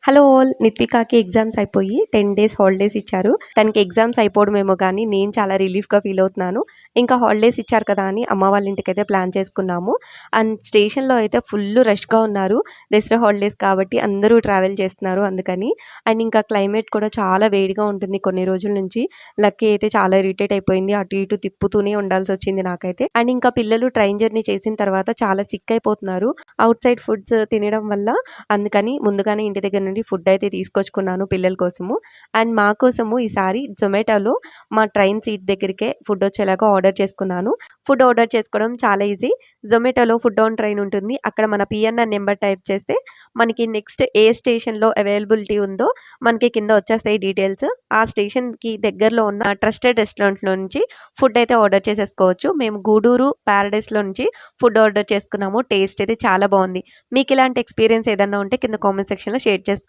Hello all, నిత్వికాకి exams అయిపోయి 10 days holidays ఇచ్చారు. తనకి ఎగ్జామ్స్ అయిపోవడమేమో కానీ నేను చాలా రిలీఫ్గా ఫీల్ అవుతున్నాను. ఇంకా హాలిడేస్ ఇచ్చారు కదా అని అమ్మ వాళ్ళ ఇంటికైతే ప్లాన్ చేసుకున్నాము. అండ్ స్టేషన్లో అయితే ఫుల్ రష్గా ఉన్నారు. దసరా హాలిడేస్ కాబట్టి అందరూ ట్రావెల్ చేస్తున్నారు అందుకని. అండ్ ఇంకా క్లైమేట్ కూడా చాలా వేడిగా ఉంటుంది కొన్ని రోజుల నుంచి. లక్కీ అయితే చాలా ఇరిటేట్ అయిపోయింది, అటు ఇటు తిప్పుతూనే ఉండాల్సి వచ్చింది నాకైతే. అండ్ ఇంకా పిల్లలు ట్రైన్ జర్నీ చేసిన తర్వాత చాలా సిక్ అయిపోతున్నారు అవుట్ సైడ్ ఫుడ్స్ తినడం వల్ల. అందుకని ముందుగానే ఇంటి దగ్గర నుండి ఫుడ్ అయితే తీసుకొచ్చుకున్నాను పిల్లల కోసము. అండ్ మా కోసము ఈసారి జొమాటోలో మా ట్రైన్ సీట్ దగ్గరికే ఫుడ్ వచ్చేలాగా ఆర్డర్ చేసుకున్నాను. ఫుడ్ ఆర్డర్ చేసుకోవడం చాలా ఈజీ. జొమాటోలో ఫుడ్ ఆన్ ట్రైన్ ఉంటుంది. అక్కడ మన పిఎన్ఆర్ నెంబర్ టైప్ చేస్తే మనకి నెక్స్ట్ ఏ స్టేషన్లో అవైలబిలిటీ ఉందో మనకి కింద వచ్చేస్తాయి డీటెయిల్స్. ఆ స్టేషన్కి దగ్గరలో ఉన్న ట్రస్టెడ్ రెస్టారెంట్లో నుంచి ఫుడ్ అయితే ఆర్డర్ చేసేసుకోవచ్చు. మేము గూడూరు ప్యారడైస్లో నుంచి ఫుడ్ ఆర్డర్ చేసుకున్నాము. టేస్ట్ అయితే చాలా బాగుంది. మీకు ఇలాంటి ఎక్స్పీరియన్స్ ఏదన్నా ఉంటే కింద కామెంట్ సెక్షన్లో షేర్ చేసి